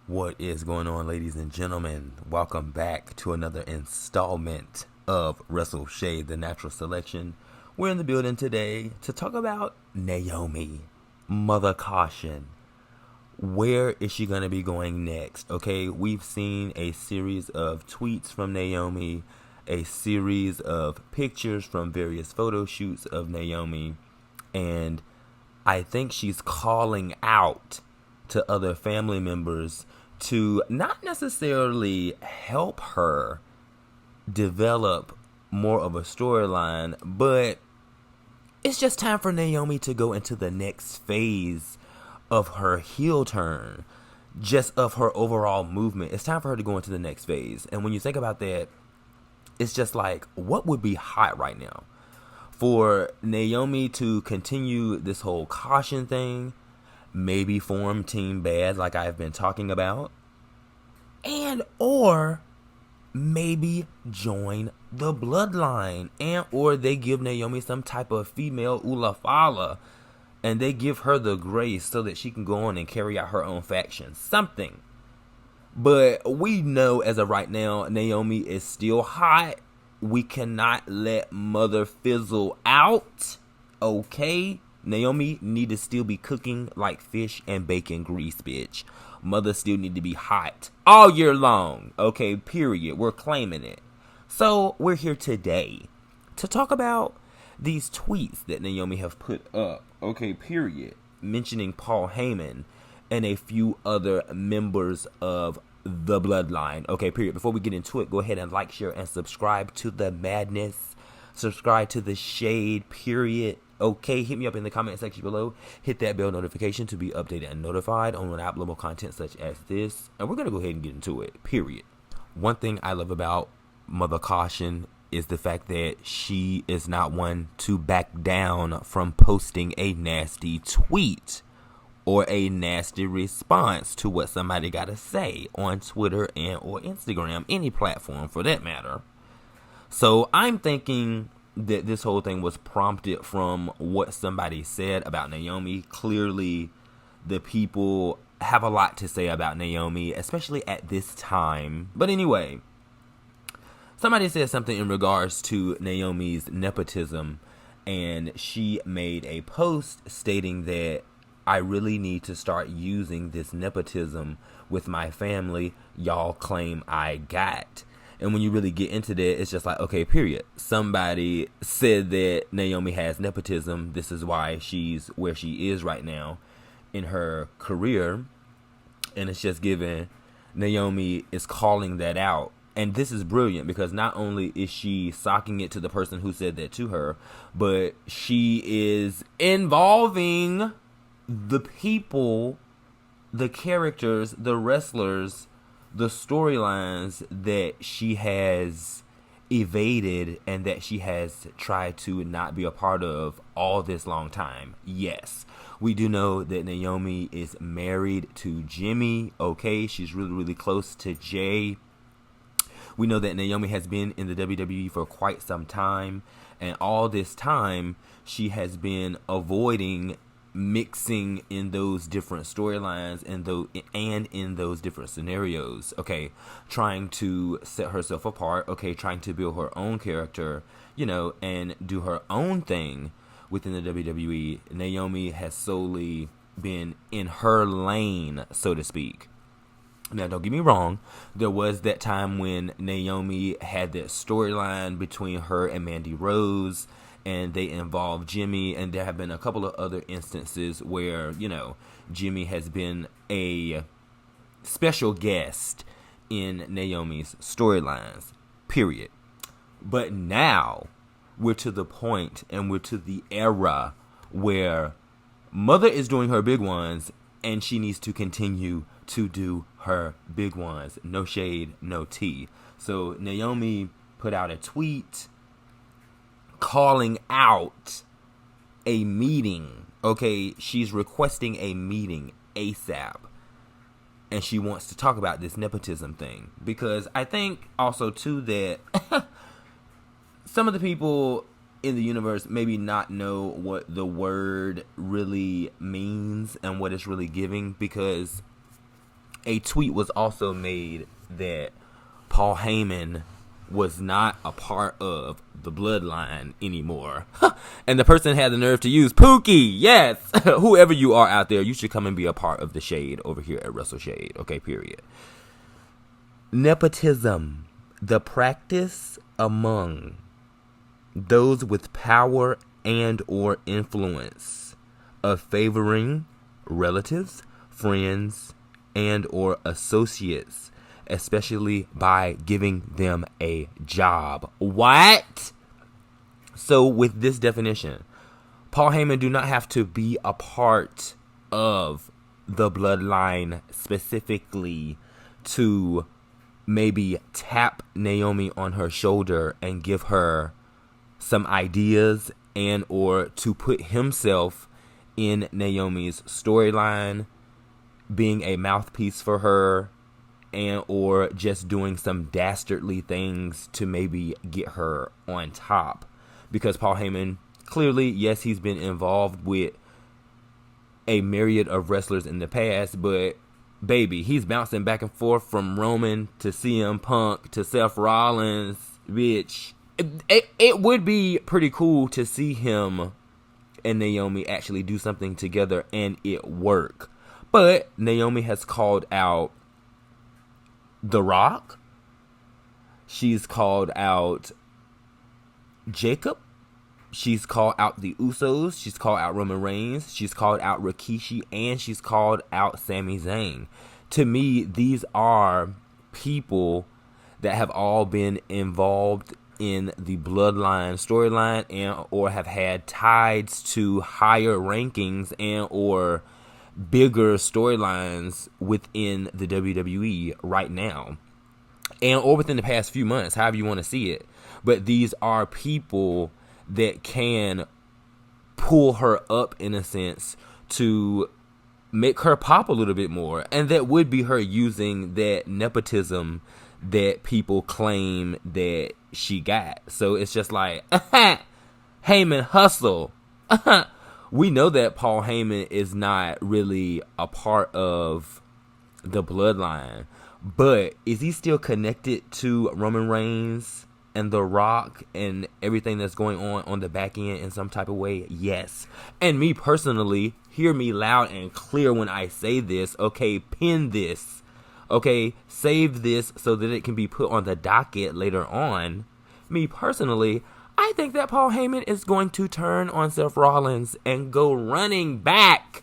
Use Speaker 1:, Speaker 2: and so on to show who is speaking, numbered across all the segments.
Speaker 1: What is going on, ladies and gentlemen? Welcome back to another installment of Wrestle Shade, the Natural Selection. We're in the building today to talk about Naomi, Mother Caution. Where is she going to be going next? Okay, we've seen a series of tweets from Naomi, a series of pictures from various photo shoots of Naomi, and I think she's calling out to other family members to not necessarily help her develop more of a storyline, but it's just time for Naomi to go into the next phase of her heel turn, just of her overall movement. It's time for her to go into the next phase. And when you think about that, it's just like, what would be hot right now? For Naomi to continue this whole caution thing, maybe form Team Bad like I've been talking about, and or maybe join the bloodline, and or they give Naomi some type of female ulafala and they give her the grace so that she can go on and carry out her own faction, something. But we know as of right now, Naomi is still hot. We cannot let Mother fizzle out. Okay? Naomi need to still be cooking like fish and bacon grease, bitch. Mother still need to be hot all year long. Okay, period. We're claiming it. So we're here today to talk about these tweets that Naomi have put up. Okay, period. Mentioning Paul Heyman and a few other members of the bloodline. Okay, period. Before we get into it, go ahead and like, share, and subscribe to the madness. Subscribe to the shade, period. Okay, hit me up in the comment section below. Hit that bell notification to be updated and notified on when I upload more content such as this. And we're going to go ahead and get into it, period. One thing I love about Mother Caution is the fact that she is not one to back down from posting a nasty tweet or a nasty response to what somebody got to say on Twitter and or Instagram, any platform for that matter. So I'm thinking that this whole thing was prompted from what somebody said about Naomi. Clearly, the people have a lot to say about Naomi, especially at this time. But anyway, somebody said something in regards to Naomi's nepotism, and she made a post stating that I really need to start using this nepotism with my family y'all claim I got. And when you really get into that, it's just like, okay, period. Somebody said that Naomi has nepotism. This is why she's where she is right now in her career. And it's just given Naomi is calling that out. And this is brilliant because not only is she socking it to the person who said that to her, but she is involving the people, the characters, the wrestlers, the storylines that she has evaded and that she has tried to not be a part of all this long time. Yes, we do know that Naomi is married to Jimmy. Okay, she's really, really close to Jay. We know that Naomi has been in the WWE for quite some time, and all this time she has been avoiding mixing in those different storylines and in those different scenarios. Okay, trying to set herself apart. Okay, trying to build her own character, and do her own thing within the WWE. Naomi has solely been in her lane, so to speak. Now, don't get me wrong. There was that time when Naomi had that storyline between her and Mandy Rose, and they involved Jimmy, and there have been a couple of other instances where, Jimmy has been a special guest in Naomi's storylines, period. But now, we're to the point, and we're to the era where Mother is doing her big ones, and she needs to continue to do her big ones. No shade, no tea. So Naomi put out a tweet calling out a meeting. Okay, she's requesting a meeting ASAP. And she wants to talk about this nepotism thing. Because I think also too that some of the people in the universe maybe not know what the word really means and what it's really giving. Because a tweet was also made that Paul Heyman was not a part of the bloodline anymore. And the person had the nerve to use Pookie. Yes. Whoever you are out there, you should come and be a part of the shade over here at Wrestle Shade. Okay, period. Nepotism, the practice among those with power and or influence of favoring relatives, friends, and or associates, especially by giving them a job. What? So with this definition, Paul Heyman do not have to be a part of the bloodline specifically to maybe tap Naomi on her shoulder and give her some ideas and or to put himself in Naomi's storyline, being a mouthpiece for her, and or just doing some dastardly things to maybe get her on top. Because Paul Heyman, clearly, yes, he's been involved with a myriad of wrestlers in the past, but baby, he's bouncing back and forth from Roman to CM Punk to Seth Rollins, bitch. It would be pretty cool to see him and Naomi actually do something together and it work. But Naomi has called out The Rock. She's called out Jacob. She's called out the Usos. She's called out Roman Reigns. She's called out Rikishi. And she's called out Sami Zayn. To me, these are people that have all been involved in the bloodline storyline and or have had ties to higher rankings and or bigger storylines within the WWE right now. And or within the past few months, however you want to see it. But these are people that can pull her up in a sense to make her pop a little bit more. And that would be her using that nepotism that people claim that she got. So it's just like, Heyman hustle. We know that Paul Heyman is not really a part of the bloodline. But is he still connected to Roman Reigns and The Rock and everything that's going on the back end in some type of way? Yes. And me personally, hear me loud and clear when I say this. Okay, pin this. Okay, save this so that it can be put on the docket later on. Me personally, I think that Paul Heyman is going to turn on Seth Rollins and go running back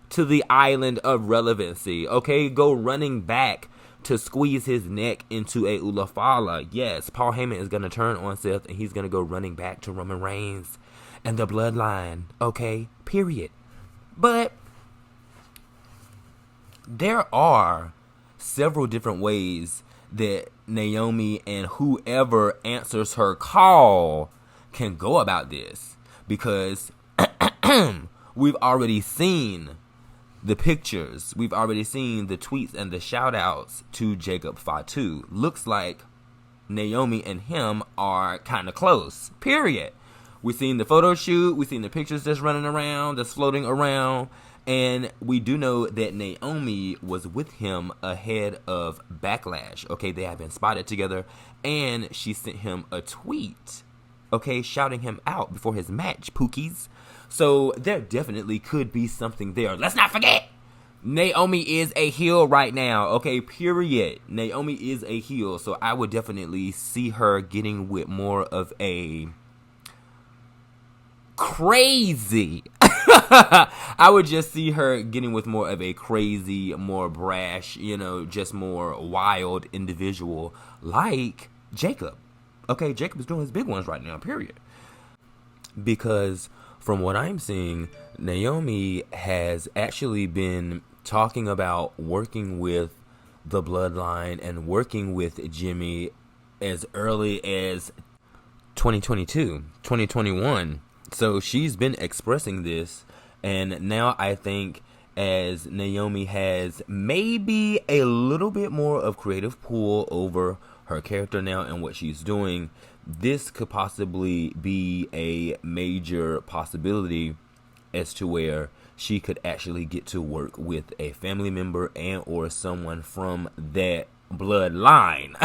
Speaker 1: to the island of relevancy. Okay, go running back to squeeze his neck into a Ulafala. Yes, Paul Heyman is going to turn on Seth and he's going to go running back to Roman Reigns and the bloodline. Okay, period. But there are several different ways that Naomi and whoever answers her call can go about this. Because we've already seen the pictures. We've already seen the tweets and the shout outs to Jacob Fatu. Looks like Naomi and him are kind of close. Period. We've seen the photo shoot. We've seen the pictures that's running around, that's floating around. And we do know that Naomi was with him ahead of Backlash. Okay, they have been spotted together. And she sent him a tweet, okay, shouting him out before his match, Pookies. So there definitely could be something there. Let's not forget, Naomi is a heel right now. Okay, period. Naomi is a heel. So I would definitely see her getting with more of a crazy I would just see her getting with more of a crazy, more brash, just more wild individual like Jacob. Okay, Jacob is doing his big ones right now, period. Because from what I'm seeing, Naomi has actually been talking about working with the bloodline and working with Jimmy as early as 2022, 2021. So she's been expressing this, and now I think as Naomi has maybe a little bit more of creative pull over her character now and what she's doing, this could possibly be a major possibility as to where she could actually get to work with a family member and or someone from that bloodline.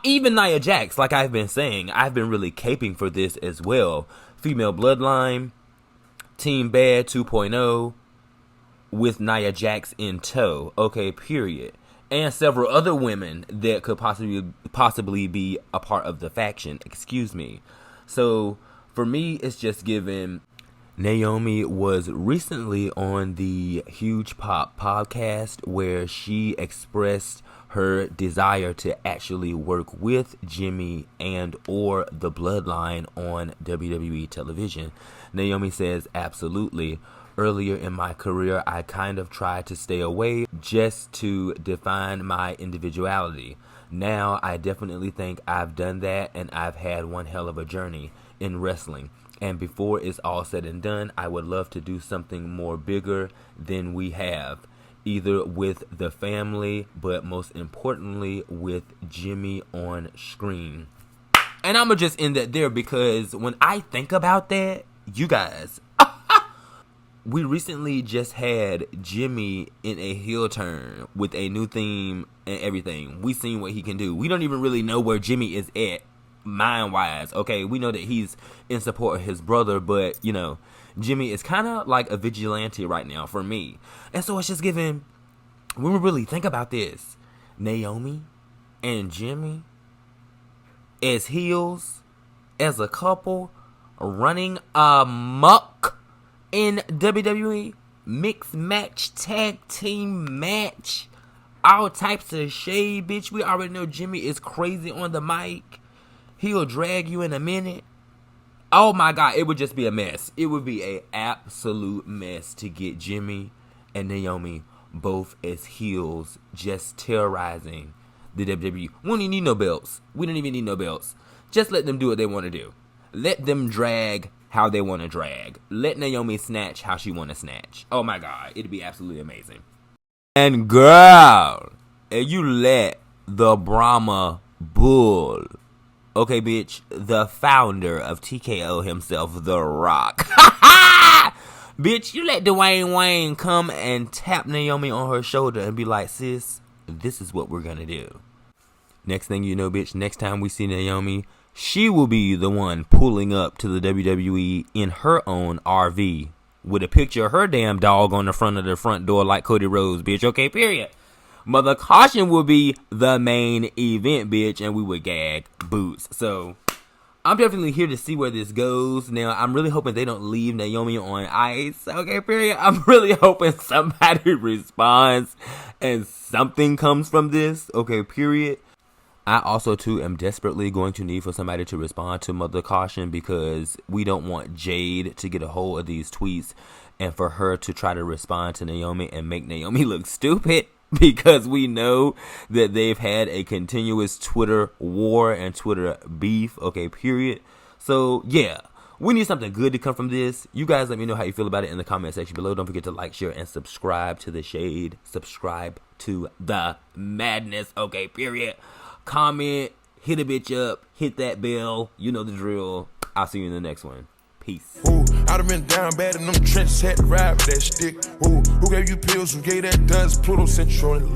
Speaker 1: Even Nia Jax, like I've been saying, I've been really caping for this as well. Female bloodline, Team Bad 2.0 with Nia Jax in tow. Okay, period. And several other women that could possibly be a part of the faction. Excuse me. So for me, it's just given. Naomi was recently on the Huge Pop podcast where she expressed her desire to actually work with Jimmy and or the bloodline on WWE television. Naomi says, absolutely. Earlier in my career, I kind of tried to stay away just to define my individuality. Now, I definitely think I've done that, and I've had one hell of a journey in wrestling. And before it's all said and done, I would love to do something more bigger than we have, either with the family, but most importantly, with Jimmy on screen. And I'm going to just end that there because when I think about that, you guys, we recently just had Jimmy in a heel turn with a new theme and everything. We seen what he can do. We don't even really know where Jimmy is at mind-wise. Okay, we know that he's in support of his brother, but, you know, Jimmy is kind of like a vigilante right now for me. And so it's just giving, when we really think about this, Naomi and Jimmy as heels, as a couple, running amok in WWE, mixed match, tag team match, all types of shade, bitch. We already know Jimmy is crazy on the mic. He'll drag you in a minute. Oh my God, it would just be a mess. It would be an absolute mess to get Jimmy and Naomi both as heels, just terrorizing the WWE. We don't even need no belts. We don't even need no belts. Just let them do what they want to do. Let them drag how they want to drag. Let Naomi snatch how she want to snatch. Oh my God, it'd be absolutely amazing. And girl, and you let the Brahma Bull, okay, bitch, the founder of TKO himself, The Rock. Bitch, you let Dwayne Wayne come and tap Naomi on her shoulder and be like, sis, this is what we're going to do. Next thing you know, bitch, next time we see Naomi, she will be the one pulling up to the WWE in her own RV with a picture of her damn dog on the front of the front door like Cody Rhodes, bitch. Okay, period. Mother Caution will be the main event, bitch, and we would gag Boots. So I'm definitely here to see where this goes. Now, I'm really hoping they don't leave Naomi on ice. Okay, period. I'm really hoping somebody responds and something comes from this. Okay, period. I also, too, am desperately going to need for somebody to respond to Mother Caution because we don't want Jade to get a hold of these tweets and for her to try to respond to Naomi and make Naomi look stupid because we know that they've had a continuous Twitter war and Twitter beef. Okay, period. So, yeah. We need something good to come from this. You guys let me know how you feel about it in the comment section below. Don't forget to like, share, and subscribe to The Shade. Subscribe to the madness. Okay, period. Comment, hit a bitch up, hit that bell. You know the drill. I'll see you in the next one. Peace.
Speaker 2: Ooh, I'd have been down bad in them trenches, had to ride with that stick. Ooh, who gave you pills? Who gave that dust? Pluto Central.